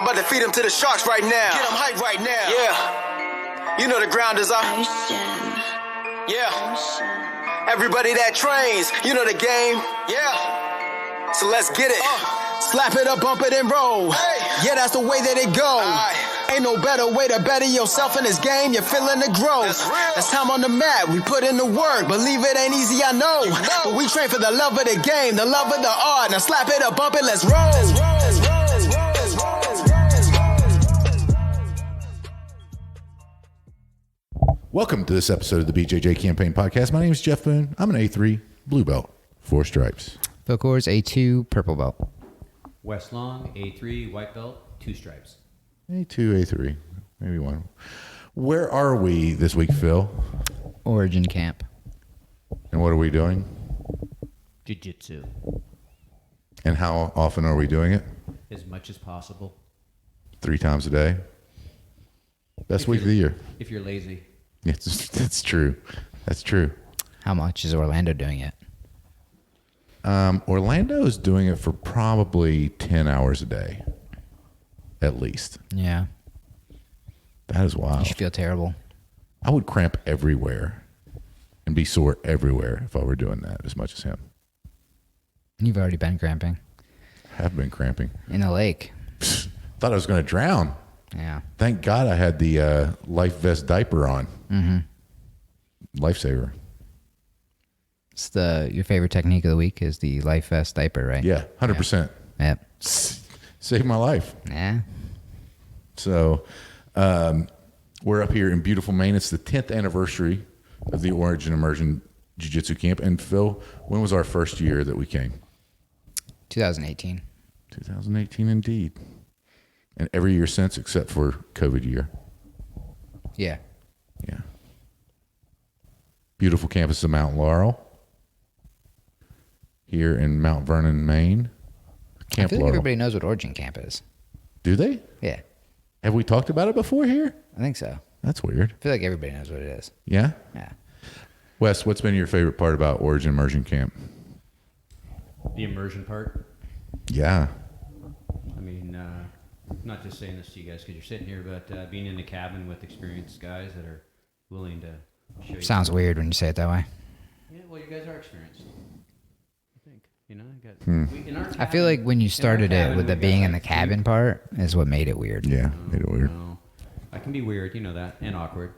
I'm about to feed them to the sharks right now. Get them hype right now. Yeah. You know the ground is up. Yeah. Everybody that trains, you know the game. Yeah. So let's get it. Slap it up, bump it, and roll. Hey. Yeah, that's the way that it goes. Ain't no better way to better yourself in this game. You're feeling the growth. That's time on the mat. We put in the work. Believe it ain't easy, I know. But we train for the love of the game, the love of the art. Now slap it up, bump it, let's roll. Welcome to this episode of the BJJ Campaign Podcast. My name is Jeff Boone. I'm an A3 blue belt, 4 stripes. Phil Coors, A2 purple belt. Wes Long, A3 white belt, 2 stripes. A2, A3, maybe 1. Where are we this week, Phil? Origin camp. And what are we doing? Jiu-jitsu. And how often are we doing it? As much as possible. 3 times a day? Best week of the year. If you're lazy. That's true. That's true. How much is Orlando doing it? Orlando is doing it for probably 10 hours a day. At least. Yeah. That is wild. You should feel terrible. I would cramp everywhere and be sore everywhere if I were doing that as much as him. You've already been cramping. I have been cramping. In the lake. Thought I was going to drown. Yeah. Thank God I had the life vest diaper on. Mm-hmm. Lifesaver. It's your favorite technique of the week is the life vest diaper, right? Yeah, 100%. Yep. Saved my life. Yeah. So we're up here in beautiful Maine. It's the 10th anniversary of the Origin Immersion Jiu-Jitsu Camp. And Phil, when was our first year that we came? 2018. 2018 indeed. And every year since except for COVID year. Yeah. Yeah. Beautiful campus of Mount Laurel here in Mount Vernon, Maine. Camp I feel like Laurel. everybody knows what Origin Camp is. Do they? Yeah. Have we talked about it before here? I think so. That's weird. I feel like everybody knows what it is. Yeah? Yeah. Wes, what's been your favorite part about Origin Immersion Camp? The immersion part. Yeah. I mean, not just saying this to you guys because you're sitting here, but being in the cabin with experienced guys that are willing to show you. Sounds weird when you say it that way. Yeah, well, you guys are experienced. I think. You know, in our I feel like when you started it with the being in the cabin part is what made it weird. Yeah, made it weird. No. I can be weird, you know that, and awkward.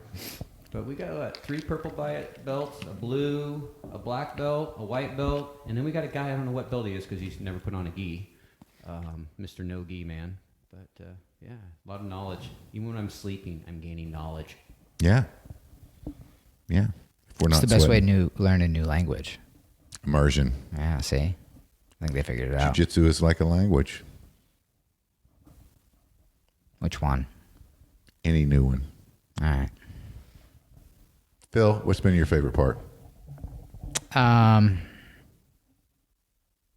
But we got 3 purple belts, a blue, a black belt, a white belt, and then we got a guy, I don't know what belt he is because he's never put on a gi. Mr. No Gi Man. But yeah, a lot of knowledge. Even when I'm sleeping, I'm gaining knowledge. Yeah. Yeah. If we're It's not the best way sweating. to learn a new language. Immersion. Yeah, see? I think they figured it out. Jiu-Jitsu is like a language. Which one? Any new one. All right. Phil, what's been your favorite part? I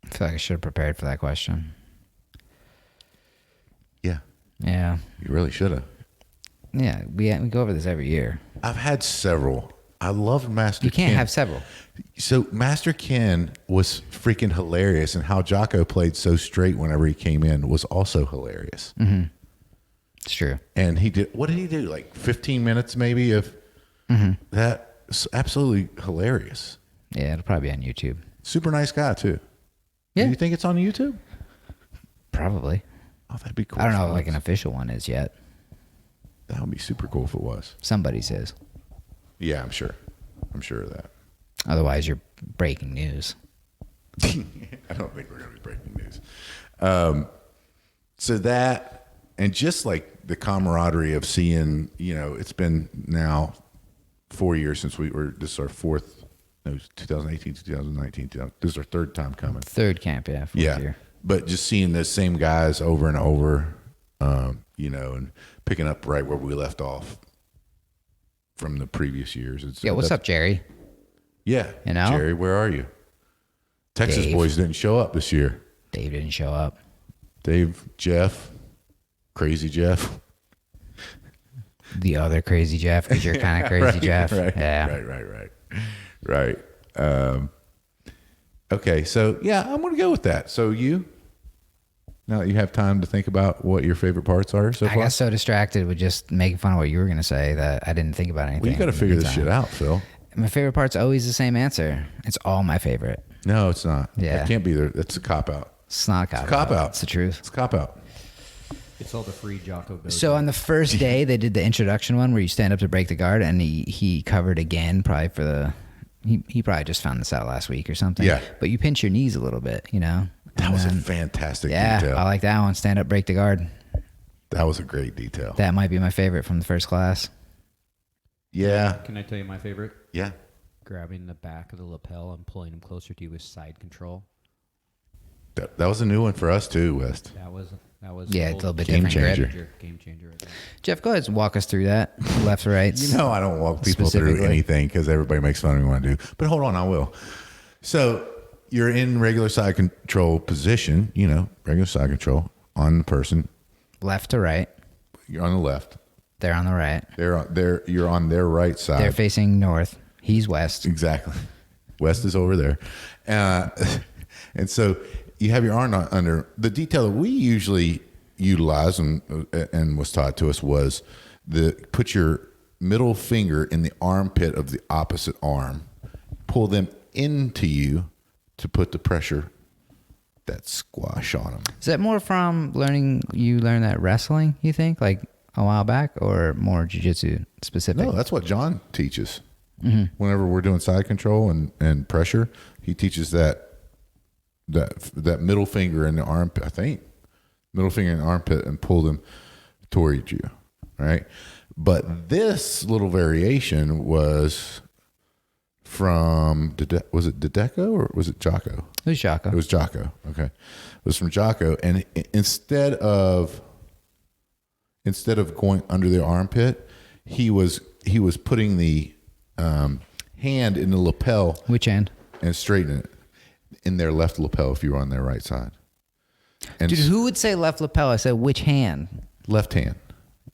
feel like I should have prepared for that question. Yeah. Yeah. You really should have. Yeah, we go over this every year. I've had several. I loved Master You can't Ken. have several. So Master Ken was freaking hilarious, and how Jocko played so straight whenever he came in was also hilarious. Mm-hmm. It's true. And he did, what did he do? Like 15 minutes maybe of that? Absolutely hilarious. Yeah, it'll probably be on YouTube. Super nice guy too. Yeah. Do you think it's on YouTube? Probably. Oh, that'd be cool. I don't know if if it like an was. official one is yet. That would be super cool if it was. Somebody says. Yeah, I'm sure. I'm sure of that. Otherwise, you're breaking news. I don't think we're going to be breaking news. So that, and just like the camaraderie of seeing, it's been now 4 years since this is our 2018, 2019, this is our 3rd time coming. 3rd camp, yeah. Yeah. Year. But just seeing the same guys over and over, and picking up right where we left off from the previous years. Yeah, what's up, Jerry? Yeah. Jerry, where are you? Texas Dave. boys didn't show up this year. Dave didn't show up. Dave, Jeff, Crazy Jeff. The other Crazy Jeff, because you're kind of crazy, Right, Jeff. Right, Yeah. right. Okay, so yeah, I'm going to go with that. So you? Now that you have time to think about what your favorite parts are so I far? got so distracted with just making fun of what you were going to say that I didn't think about anything. Well, you got to figure this shit out, Phil. My favorite part's always the same answer. It's all my favorite. No, it's not. Yeah. That can't be there. That's a cop-out. It's not a cop-out. It's a cop-out. It's the truth. It's a cop-out. It's all the free Jocko Dojo. So on the first day, they did the introduction one where you stand up to break the guard, and he covered again probably for the... He probably just found this out last week or something. Yeah. But you pinch your knees a little bit, you know? That And was a then- fantastic Yeah, detail. I like that one. Stand up, break the guard. That was a great detail. That might be my favorite from the first class. Yeah. Can I tell you my favorite? Yeah. Grabbing the back of the lapel and pulling him closer to you with side control. That was a new one for us too, West. That was Yeah, a it's a little bit Game different changer. grip. Game changer right there. Jeff, go ahead and walk us through that. Left, right. You know I don't walk people through Specifically. anything because everybody makes fun of me when I do. But hold on, I will. So you're in regular side control position, regular side control on the person. Left to right. You're on the left. They're on the right. You're on their right side. They're facing north. He's west. Exactly. West is over there. And so you have your arm under. The detail that we usually utilize and was taught to us was put your middle finger in the armpit of the opposite arm, pull them into you to put the pressure, that squash on them. Is that more from you learned that wrestling, you think, like a while back, or more jiu-jitsu specific? No, that's what John teaches. Mm-hmm. Whenever we're doing side control and pressure, he teaches that middle finger in the armpit, I think. Middle finger in the armpit and pull them toward you, right? But this little variation was from, was it Dedeco or was it Jocko? It was Jocko. It was Jocko. Okay. It was from Jocko. And instead of going under the armpit, he was putting the hand in the lapel. Which hand? And straightening it in their left lapel if you were on their right side. And Dude, who would say left lapel? I said which hand? left hand,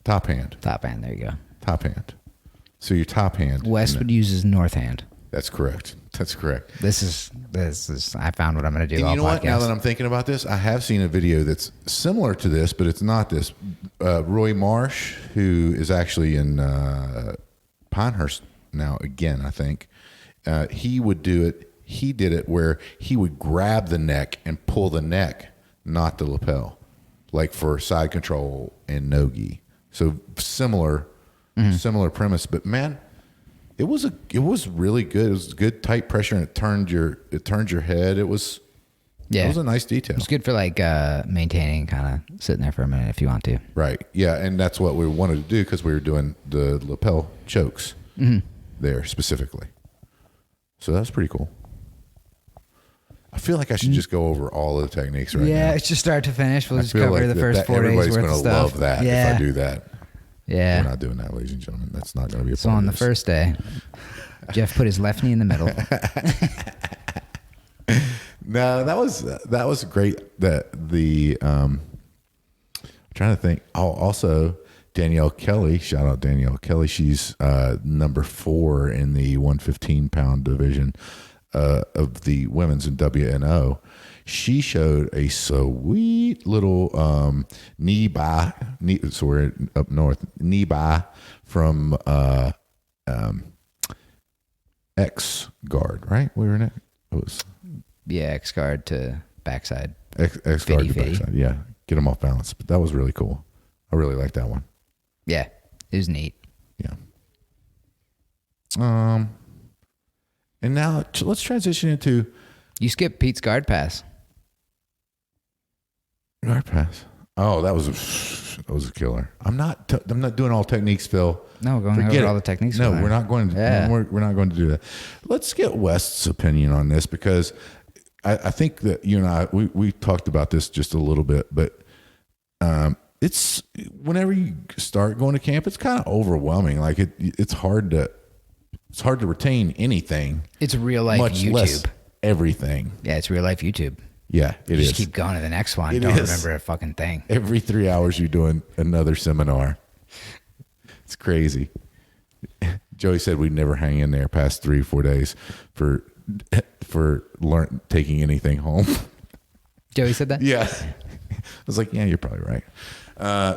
top hand, Top hand. There you go. top hand. So your top hand. West would use his north hand. That's correct. That's correct. This is. I found what I'm going to do. And all you know what? podcast. Now that I'm thinking about this, I have seen a video that's similar to this, but it's not this. Roy Marsh, who is actually in Pinehurst now again, I think, he would do it. He did it where he would grab the neck and pull the neck, not the lapel, like for side control and no-gi. So similar premise, but man, it was really good. It was good tight pressure, and it turned your head. It was a nice detail. It's good for like maintaining, kind of sitting there for a minute if you want to. Right. Yeah, and that's what we wanted to do because we were doing the lapel chokes there specifically. So that's pretty cool. I feel like I should just go over all of the techniques right now. Yeah, it's just start to finish. We'll I just feel cover like the first 4 days everybody's worth gonna of stuff. love that Yeah. if I do that. Yeah. We're not doing that, ladies and gentlemen. That's not going to be a So part on of the this. first day, Jeff put his left knee in the middle. No, that was great. I'm trying to think. Oh, also Danielle Kelly. Shout out Danielle Kelly. She's number 4 in the 115-pound division of the women's in WNO. She showed a sweet little knee by. So we're up north. Knee by from X guard, right? We were in it. It was Yeah, X guard to backside. X guard to Fitty, fitty. backside. Yeah, get them off balance. But that was really cool. I really like that one. Yeah, it was neat. Yeah. And now let's transition into You skipped Pete's guard pass. guard pass. Oh, that was a killer. I'm not doing all techniques, Phil. No, we're going Forget over it. all the techniques. No, with her. we're not going to. Yeah. We're not going to do that. Let's get West's opinion on this because I think that you and I we talked about this just a little bit, but it's whenever you start going to camp, it's kind of overwhelming. Like it's hard to retain anything. It's real life much YouTube. less everything. Yeah, it's real life YouTube. Yeah, it You is. just keep going to the next one. It Don't is. remember a fucking thing. Every 3 hours you're doing another seminar. It's crazy. Joey said we'd never hang in there past 3-4 days for taking anything home. Joey said that? Yeah. was like, yeah, you're probably right.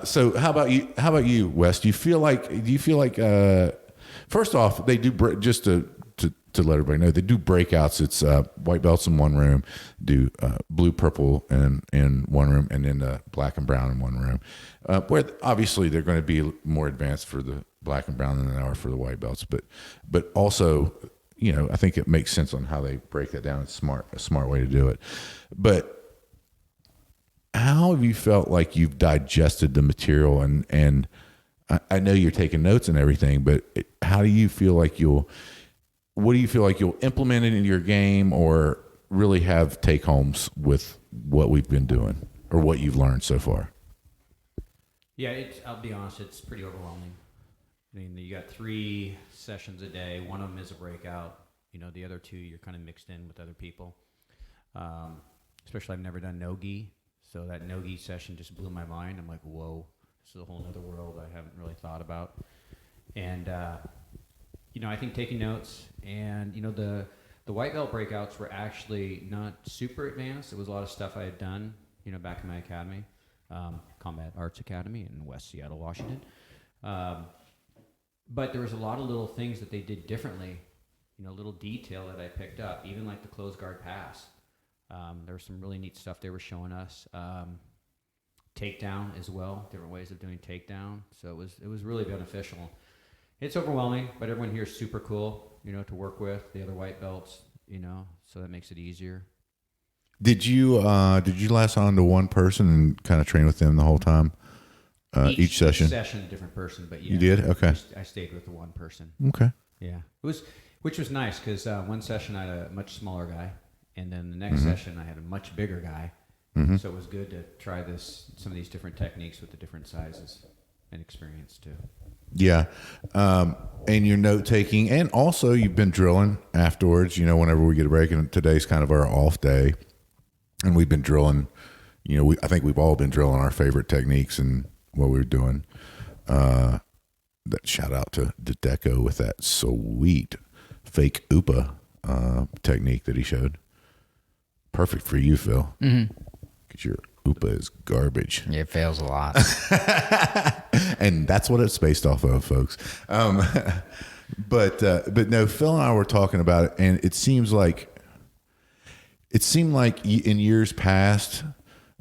So how about you? How about you, Wes? Do you feel like first off, they do just to let everybody know, they do breakouts. It's white belts in one room, do blue, purple in one room, and then black and brown in one room. Where obviously they're going to be more advanced for the black and brown than they are for the white belts, but also, you know, I think it makes sense on how they break that down. It's a smart way to do it. But how have you felt like you've digested the material? And I know you're taking notes and everything, but how do you feel like what do you feel like you'll implement it into your game, or really have take homes with what we've been doing or what you've learned so far? Yeah, I'll be honest, it's pretty overwhelming. I mean, you got 3 sessions a day. One of them is a breakout. You know, the other 2 you're kind of mixed in with other people. Especially, I've never done no-gi, so that no-gi session just blew my mind. I'm like, whoa, this is a whole other world I haven't really thought about. And you know, I think taking notes, and you know, the white belt breakouts were actually not super advanced. It was a lot of stuff I had done, you know, back in my academy, Combat Arts Academy in West Seattle, Washington. But there was a lot of little things that they did differently, you know, little detail that I picked up, even like the closed guard pass. There was some really neat stuff they were showing us. Takedown as well, different ways of doing takedown. So it was really beneficial. It's overwhelming, but everyone here is super cool, you know, to work with, the other white belts, you know, so that makes it easier. Did you last on to one person and kind of train with them the whole time? Each session? Each session, a different person, but yeah. You did? Okay. I stayed with the one person. Okay. Yeah. Which was nice, because one session I had a much smaller guy, and then the next session I had a much bigger guy. Mm-hmm. So it was good to try some of these different techniques with the different sizes and experience too. Yeah. And your note taking, and also you've been drilling afterwards, you know, whenever we get a break, and today's kind of our off day, and we've been drilling, you know, I think we've all been drilling our favorite techniques and what we were doing. That shout out to Deco with that sweet fake UPA technique that he showed. Perfect for you, Phil. Because your UPA is garbage. Yeah, it fails a lot. And that's what it's based off of, folks. But no, Phil and I were talking about it, and it seemed like in years past,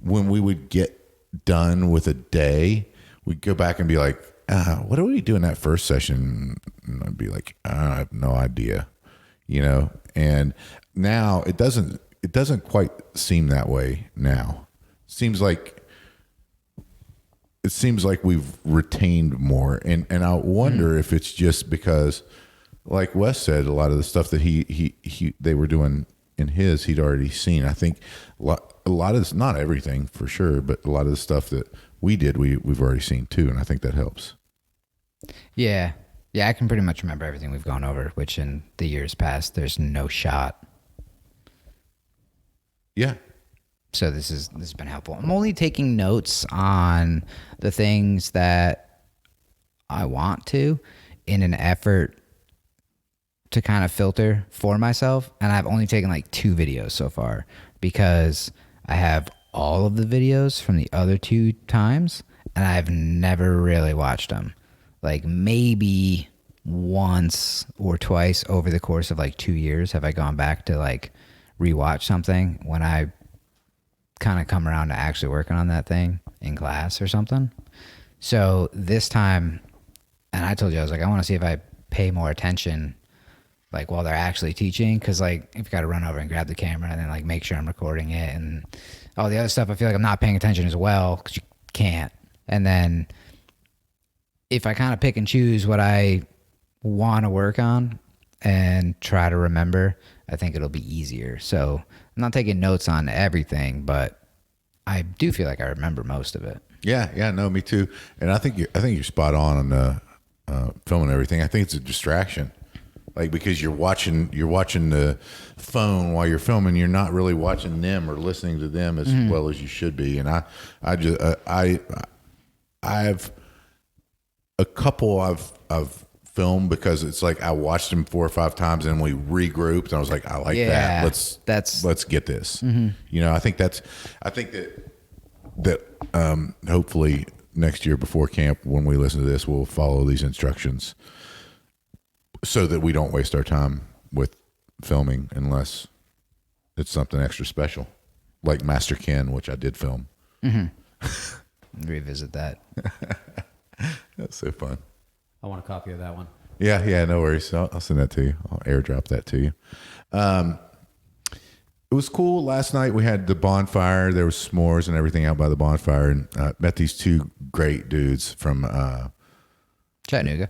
when we would get done with a day, we'd go back and be like, what do we do in that first session? And I'd be like, I have no idea, you know. And now it doesn't quite seem that way now. It seems like we've retained more, and I wonder if it's just because, like Wes said, a lot of the stuff that they were doing in he'd already seen. I think a lot of this, not everything for sure, but a lot of the stuff that we did, we've already seen too, and I think that helps. Yeah, I can pretty much remember everything we've gone over, which in the years past, there's no shot. Yeah. So this has been helpful. I'm only taking notes on the things that I want to, in an effort to kind of filter for myself. And I've only taken like 2 videos so far, because I have all of the videos from the other 2 times, and I've never really watched them. Like maybe once or twice over the course of like 2 years have I gone back to like rewatch something when I kind of come around to actually working on that thing in class or something. So this time, and I told you, I was like, I want to see if I pay more attention like while they're actually teaching, because like if you got to run over and grab the camera and then like make sure I'm recording it and all the other stuff, I feel like I'm not paying attention as well, because you can't. And then if I kind of pick and choose what I want to work on and try to remember, I think it'll be easier. So I'm not taking notes on everything, but I do feel like I remember most of it. Yeah, no, me too. And I think you're spot on the filming everything. I think it's a distraction, like because you're watching the phone while you're filming. You're not really watching them or listening to them as well as you should be. And I have a couple I've filmed because it's like I watched them 4 or 5 times and we regrouped and I was like, I like that. Let's get this. You know, I think that hopefully next year before camp, when we listen to this, we'll follow these instructions so that we don't waste our time with filming unless it's something extra special, like Master Ken, which I did film. Revisit that. That's so fun. I want a copy of that one. Yeah, no worries. I'll send that to you. I'll airdrop that to you. It was cool. Last night we had the bonfire. There was s'mores and everything out by the bonfire, and met these two great dudes from Chattanooga.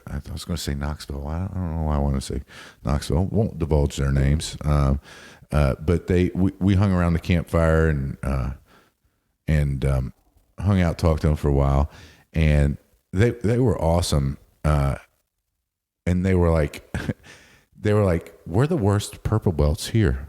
I was going to say Knoxville. I don't know why I want to say Knoxville. Won't divulge their names. But we hung around the campfire and hung out, talked to them for a while, and they were awesome. And they were like, we're the worst purple belts here.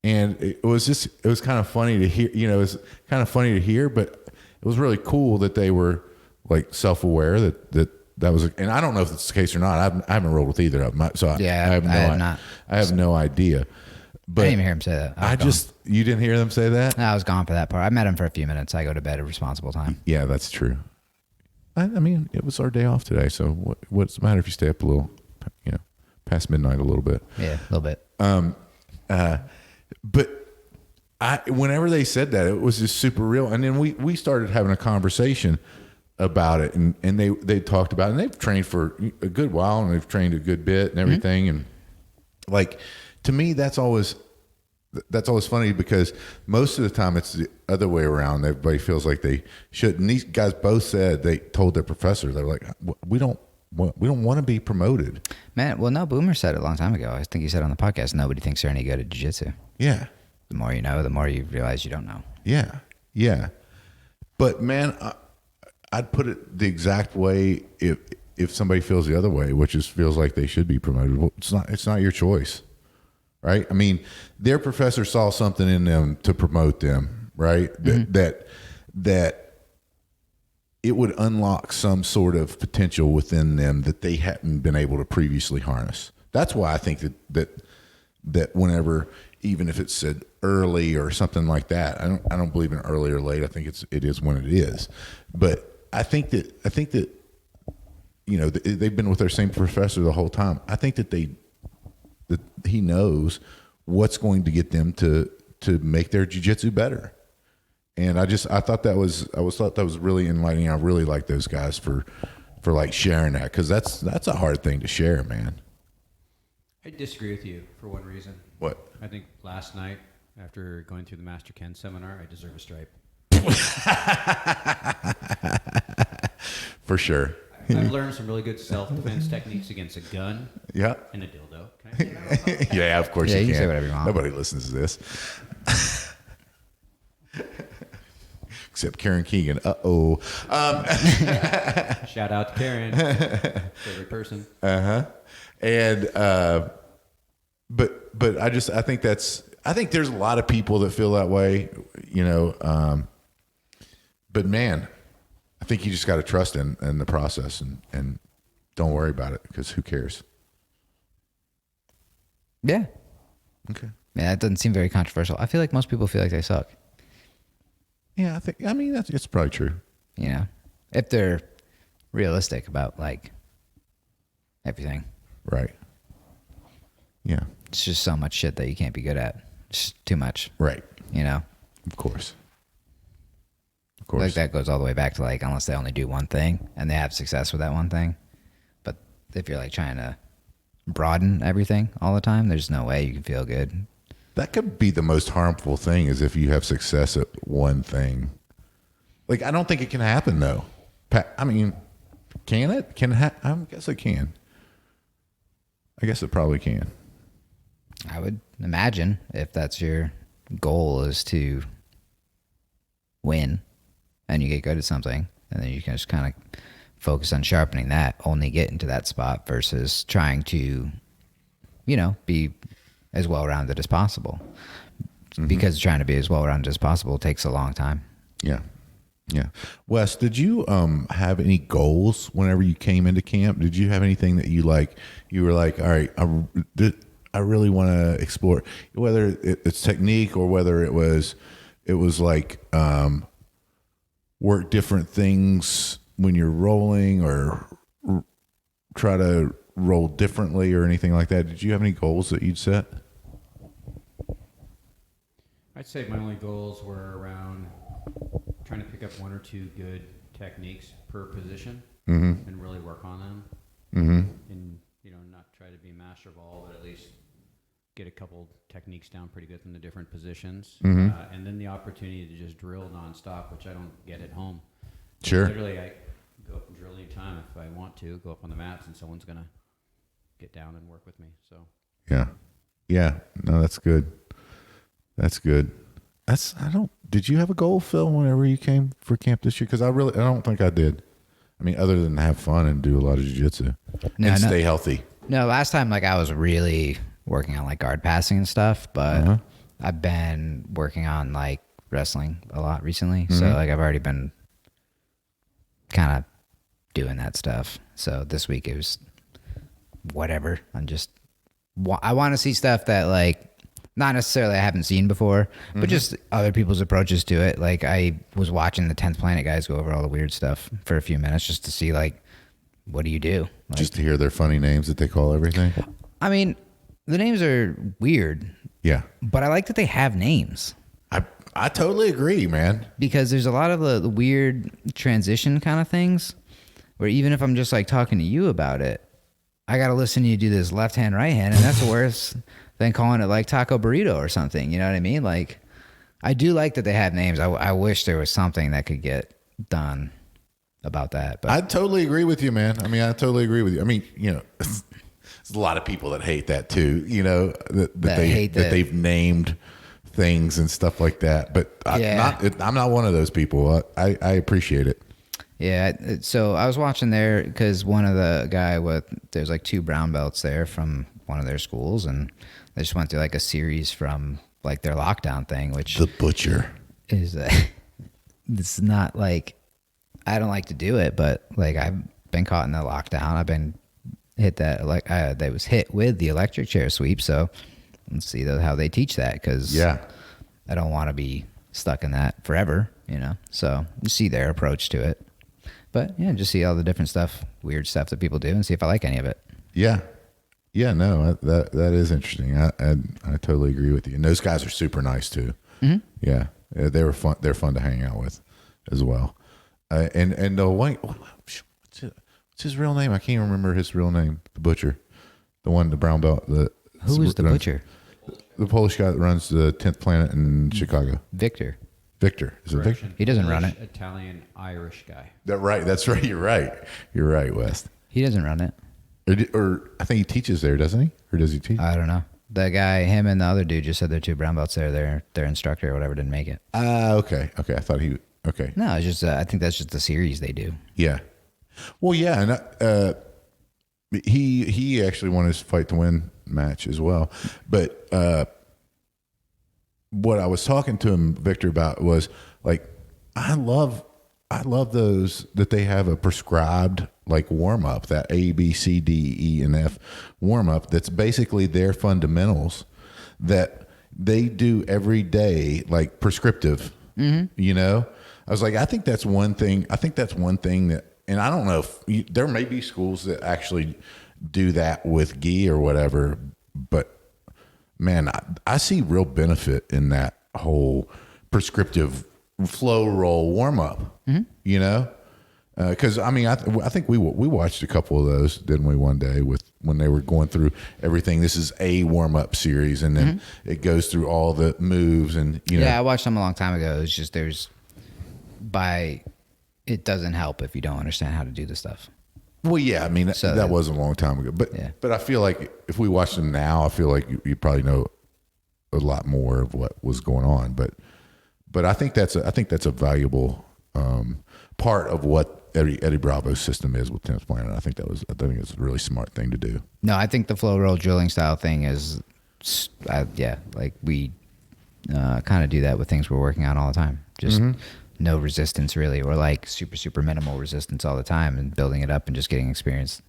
And it was kind of funny to hear, it was kind of funny to hear, but it was really cool that they were like self-aware that was, and I don't know if it's the case or not. I haven't rolled with either of them. So I have no idea. But I didn't even hear him say that. You didn't hear them say that? No, I was gone for that part. I met him for a few minutes. I go to bed at a responsible time. Yeah, that's true. I mean, it was our day off today. So what's the matter if you stay up a little, past midnight a little bit? Yeah, a little bit. But whenever they said that, it was just super real. And then we started having a conversation about it, and they talked about it, and they've trained for a good while, and they've trained a good bit and everything. Mm-hmm. And like, to me, that's always funny, because most of the time it's the other way around. Everybody feels like they should. And these guys both said, they told their professor, they're like, we don't want to be promoted. Man, well, no, Boomer said it a long time ago. I think he said on the podcast, nobody thinks they're any good at jiu-jitsu. Yeah. The more you know, the more you realize you don't know. Yeah. Yeah. But man, I'd put it the exact way if somebody feels the other way, which is feels like they should be promoted. Well, it's not your choice. Right? I mean, their professor saw something in them to promote them, right? Mm-hmm. That it would unlock some sort of potential within them that they hadn't been able to previously harness. That's why I think that whenever, even if it's said early or something like that, I don't believe in early or late. I think it is when it is. But I think that they've been with their same professor the whole time. I think that that he knows what's going to get them to make their jiu-jitsu better. And I thought that was really enlightening. I really like those guys for like sharing that, because that's a hard thing to share, man. I disagree with you for one reason. What? I think last night, after going through the Master Ken seminar, I deserve a stripe. For sure. I've learned some really good self-defense techniques against a gun. Yeah. And a dildo. Can I say that? Yeah, of course you can. Say whatever you want. Nobody listens to this. Except Karen Keegan. Uh-oh. Shout out to Karen. Favorite person. Uh-huh. And but I think there's a lot of people that feel that way, but man, I think you just got to trust in the process and don't worry about it, because who cares? Yeah. Okay. Yeah, it doesn't seem very controversial. I feel like most people feel like they suck. Yeah, it's probably true. If they're realistic about like everything. Right. Yeah. It's just so much shit that you can't be good at. It's too much. Right. Of course. Like that goes all the way back to like, unless they only do one thing and they have success with that one thing. But if you're like trying to broaden everything all the time, there's no way you can feel good. That could be the most harmful thing, is if you have success at one thing. Like, I don't think it can happen though. I mean, can it? I guess it can. I guess it probably can. I would imagine, if that's your goal, is to win and you get good at something, and then you can just kind of focus on sharpening that, only getting to that spot versus trying to, be as well-rounded as possible. Mm-hmm. Because trying to be as well-rounded as possible takes a long time. Yeah. Yeah. Wes, did you have any goals whenever you came into camp? Did you have anything that you were like, all right, I really want to explore, whether it's technique or whether it was it was like work different things when you're rolling, or try to roll differently or anything like that? Did you have any goals that you'd set? I'd say my only goals were around trying to pick up one or two good techniques per position and really work on them. And, not try to be master of all, but at least get a couple techniques down pretty good in the different positions. And then the opportunity to just drill nonstop, which I don't get at home. Sure. Literally, I go up and drill anytime if I want to, go up on the mats, and someone's going to get down and work with me. So Yeah. No, that's good. Did you have a goal, Phil, whenever you came for camp this year? Because I don't think I did. I mean, other than have fun and do a lot of jiu-jitsu and stay healthy. No, last time, I was really working on, guard passing and stuff, but I've been working on, wrestling a lot recently. So, I've already been kind of doing that stuff. So this week it was whatever. I want to see stuff that, not necessarily I haven't seen before, but just other people's approaches to it. I was watching the 10th Planet guys go over all the weird stuff for a few minutes just to see, what do you do? Just to hear their funny names that they call everything. I mean, the names are weird. Yeah. But I like that they have names. I totally agree, man. Because there's a lot of the weird transition kind of things where even if I'm just talking to you about it, I got to listen to you do this left hand, right hand, and that's worse than calling it taco burrito or something. You know what I mean? I do like that they have names. I wish there was something that could get done about that. But I totally agree with you, man. I mean, I totally agree with you. I mean, there's a lot of people that hate that too, that they've named things and stuff like that. But I'm not one of those people. I appreciate it. Yeah, so I was watching there because one of the there's 2 brown belts there from one of their schools, and they just went through a series from their lockdown thing, which the Butcher is it's not I don't like to do it, but I've been caught in the lockdown. I've been hit that they was hit with the electric chair sweep. So let's see how they teach that, because I don't want to be stuck in that forever, So you see their approach to it. But just see all the different stuff, weird stuff that people do, and see if I like any of it. Yeah. Yeah, no, that is interesting. I totally agree with you. And those guys are super nice too. Yeah, they were fun. They're fun to hang out with as well. And the white, what's his real name? I can't remember his real name. The Butcher, the brown belt. Who is the Butcher? The Polish guy that runs the 10th Planet in Chicago. Victor. Is it Victor? He doesn't run it. Italian Irish guy. That's right. You're right, West. He doesn't run it. Or I think he teaches there, doesn't he? Or does he teach? I don't know. The guy, him and the other dude just said they're 2 brown belts there. Their instructor or whatever didn't make it. Okay. I thought okay. No, it's just, I think that's just the series they do. Yeah. Well, yeah. And he actually won his fight to win match as well. But what I was talking to him, Victor, about was I love those that they have a prescribed warm up, that A, B, C, D, E, and F warm up. That's basically their fundamentals that they do every day, prescriptive. I was I think that's one thing. That, and I don't know if there may be schools that actually do that with gi or whatever, but man, I see real benefit in that whole prescriptive flow roll warm up. Because I mean, I think we watched a couple of those, didn't we? One day when they were going through everything. This is a warm up series, and then it goes through all the moves, and Yeah, I watched them a long time ago. It's just it doesn't help if you don't understand how to do the stuff. Well, yeah, I mean that was a long time ago, but I feel like if we watch them now, I feel like you probably know a lot more of what was going on. But I think that's a valuable part of what Eddie Bravo's system is with 10th Planet. I think it's a really smart thing to do. No, I think the flow roll drilling style thing is, we kind of do that with things we're working on all the time. Just no resistance really, or super, super minimal resistance all the time, and building it up and just getting experience.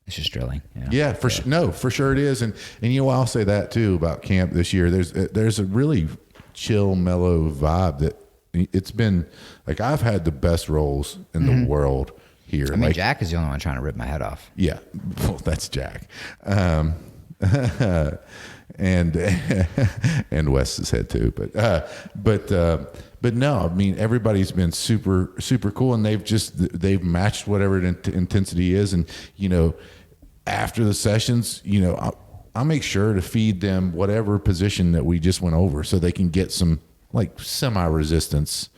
It's just drilling. Yeah, for sure. No, for sure it is. And I'll say that too about camp this year. There's a really chill, mellow vibe that it's been like I've had the best rolls in the world here. I mean, like, Jack is the only one trying to rip my head off. Yeah, well, that's Jack, and and Wes's head too. But no, I mean everybody's been super cool, and they've matched whatever intensity is, and after the sessions, I'll make sure to feed them whatever position that we just went over, so they can get some like semi resistance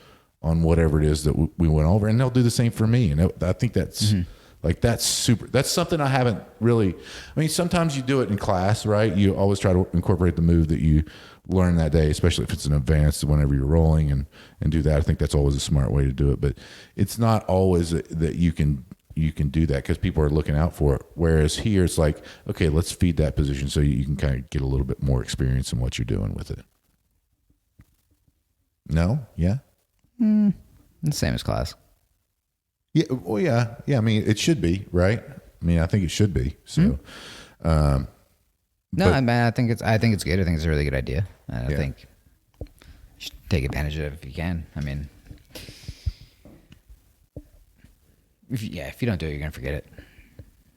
on whatever it is that we went over, and they'll do the same for me. And I think that's like that's super. That's something I haven't really. I mean, sometimes you do it in class, right? You always try to incorporate the move that you learn that day, especially if it's an advanced. Whenever you're rolling and do that, I think that's always a smart way to do it. But it's not always that you can do that because people are looking out for it. Whereas here, it's like, okay, let's feed that position so you can kind of get a little bit more experience in what you're doing with it. No, yeah. The same as class. Yeah. Well, yeah. I mean, it should be, right? I mean, I think it should be. So, No, I think it's good. I think it's a really good idea. And I think you should take advantage of it if you can. I mean, if you don't do it, you're gonna forget it.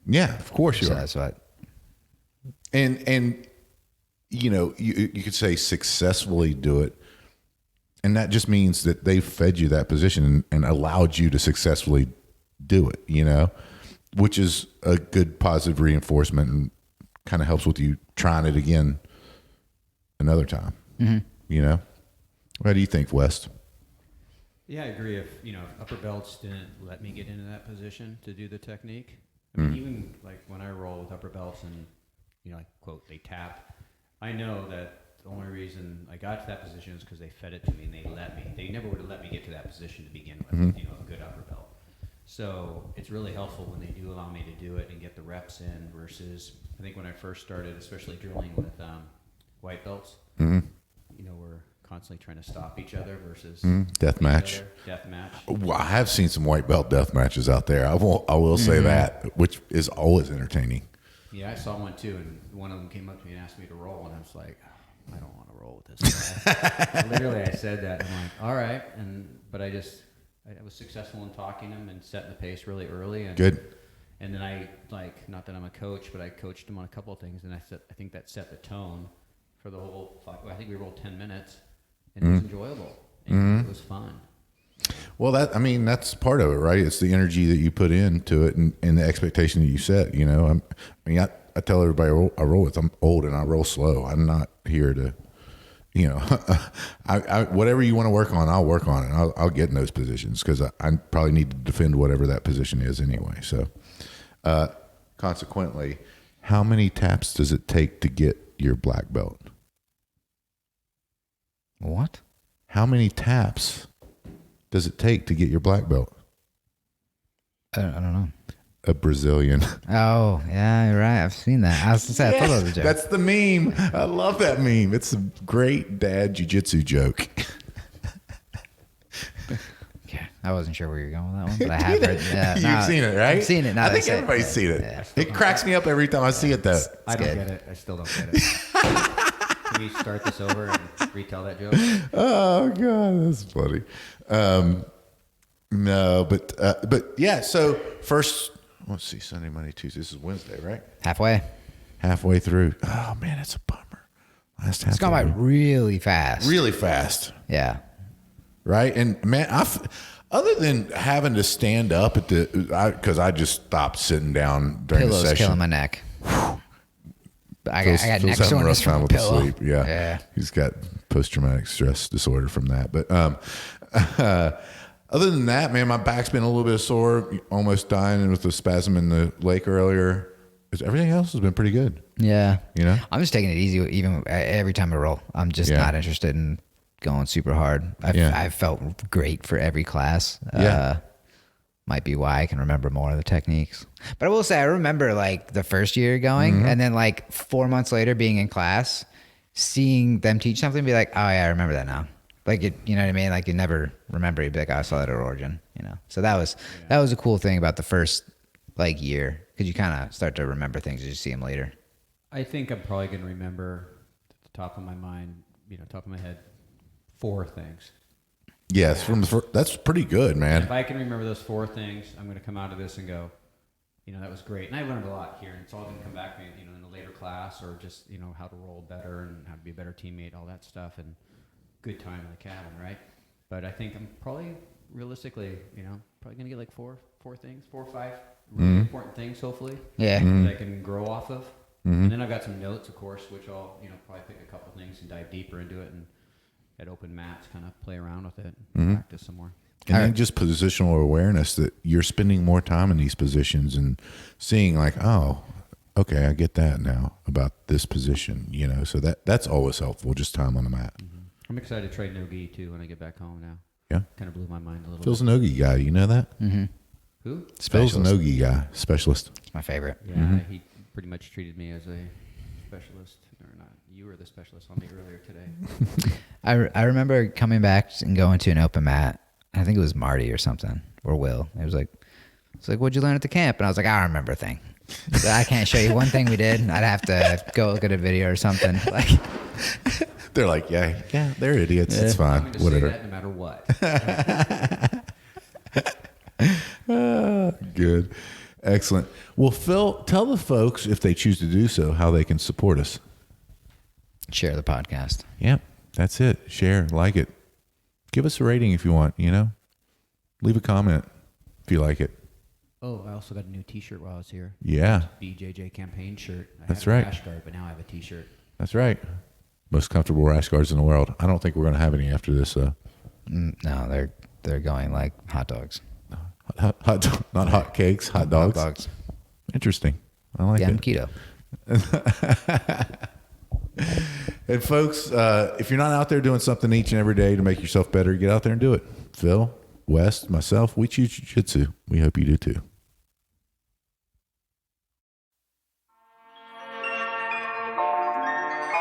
Yeah, of course you So are. that's what. And you could say successfully do it. And that just means that they fed you that position and allowed you to successfully do it, which is a good positive reinforcement and kind of helps with you trying it again another time. What do you think, West? Yeah, I agree. If upper belts didn't let me get into that position to do the technique, I mean, even like when I roll with upper belts and like quote they tap, I know that the only reason I got to that position is because they fed it to me and they let me. They never would have let me get to that position to begin with. A good upper belt. So it's really helpful when they do allow me to do it and get the reps in. Versus I think when I first started, especially drilling with white belts, we're constantly trying to stop each other versus Death match. Death match. Well, I have seen some white belt death matches out there. I will say that, which is always entertaining. Yeah, I saw one too, and one of them came up to me and asked me to roll, and I was like, I don't want to roll with this guy. Literally, I said that, and I'm like, all right, but I was successful in talking him and setting the pace really early. And, Good. And then I not that I'm a coach, but I coached him on a couple of things, and I think that set the tone for the whole. I think we rolled 10 minutes, and it was enjoyable. And it was fun. Well, that's part of it, right? It's the energy that you put into it and the expectation that you set. I tell everybody I roll with. I'm old and I roll slow. I'm not here to, I whatever you want to work on, I'll work on it. I'll get in those positions because I probably need to defend whatever that position is anyway. So, consequently, how many taps does it take to get your black belt? What? How many taps does it take to get your black belt? I don't know. A Brazilian. Oh, yeah, you're right. I've seen that. I was going to say, I thought that was a joke. That's the meme. I love that meme. It's a great dad jiu-jitsu joke. Yeah, I wasn't sure where you were going with that one, but I have heard. You've seen it, right? I've seen it. Now I think everybody's seen it. Yeah. It cracks me up every time I see it, though. I don't get it. I still don't get it. Can we start this over and retell that joke? Oh God, that's funny. No, but yeah. So first, let's see, Sunday, Monday, Tuesday. This is Wednesday, right? Halfway through. Oh man, that's a bummer. Last half. It's gone by really fast. Really fast. Yeah. Right, and man, other than having to stand up at because I just stopped sitting down during Pillow's the session. killing my neck. I Phil's got neck having a rough soreness time from a with the pillow. sleep. Yeah, he's got post-traumatic stress disorder from that. But other than that, man, my back's been a little bit sore, almost dying with a spasm in the lake earlier. Everything else has been pretty good. Yeah. I'm just taking it easy even every time I roll. I'm just not interested in going super hard. I've felt great for every class. Might be why I can remember more of the techniques. But I will say I remember like the first year going and then like 4 months later being in class, seeing them teach something, be like, oh yeah, I remember that now. Like you know what I mean? Like you never remember, you'd be like, oh, I saw that at Origin, So that was a cool thing about the first like year because you kind of start to remember things as you see them later. I think I'm probably going to remember at the top of my mind, top of my head, 4 things. Yes, that's pretty good, man. If I can remember those 4 things, I'm going to come out of this and go, that was great. And I learned a lot here, and it's all going to come back to me, in a later class, or just, how to roll better and how to be a better teammate, all that stuff, and good time in the cabin, right? But I think I'm probably, realistically, probably going to get like 4 things, 4 or 5 really important things, hopefully. Yeah. That I can grow off of. And then I've got some notes, of course, which I'll, probably pick a couple things and dive deeper into it, and at open mats kind of play around with it and practice some more. And then just positional awareness that you're spending more time in these positions and seeing like, oh, okay, I get that now about this position, so that's always helpful, just time on the mat. I'm excited to try no-gi too when I get back home now. Yeah. Kind of blew my mind a little Phil's bit. a no-gi guy, you know that? Mm-hmm. Who? Phil's a no-gi guy, specialist. It's my favorite. Yeah, he pretty much treated me as a specialist, or not. You were the specialist on me earlier today. I remember coming back and going to an open mat. I think it was Marty or something, or Will. It was like, what'd you learn at the camp? And I was like, I don't remember a thing. So I can't show you one thing we did. I'd have to go look at a video or something. Like, they're like, yeah, they're idiots. It's fine. I'm going to Whatever. say that no matter what. Good. Excellent. Well, Phil, tell the folks, if they choose to do so, how they can support us. share the podcast. Yep. That's it. Share, like it. Give us a rating if you want, Leave a comment if you like it. Oh, I also got a new T-shirt while I was here. Yeah. BJJ campaign shirt. That's I had right. a rash guard, but now I have a T-shirt. That's right. Most comfortable rash guards in the world. I don't think we're going to have any after this. No, they're going like hot dogs. Not hot cakes, hot dogs. Hot dogs. Interesting. I like Yeah, I'm it. keto. And folks, if you're not out there doing something each and every day to make yourself better, get out there and do it. Phil, West, myself, we choose jiu-jitsu. We hope you do too.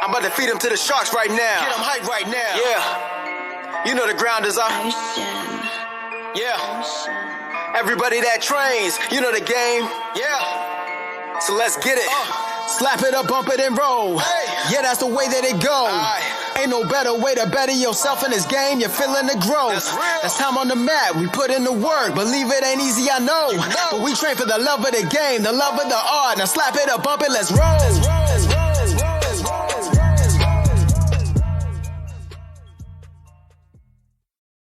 I'm about to feed them to the sharks right now. Get them hype right now. Yeah. You know the ground is up. Yeah. Everybody that trains, you know the game. Yeah. So let's get it. Slap it up, bump it, and roll. Hey. Yeah, that's the way that it goes. Ain't no better way to better yourself in this game. You're feeling the growth. That's time on the mat. We put in the work. Believe it ain't easy, I know. But we train for the love of the game, the love of the art. Now slap it up, bump it, let's roll.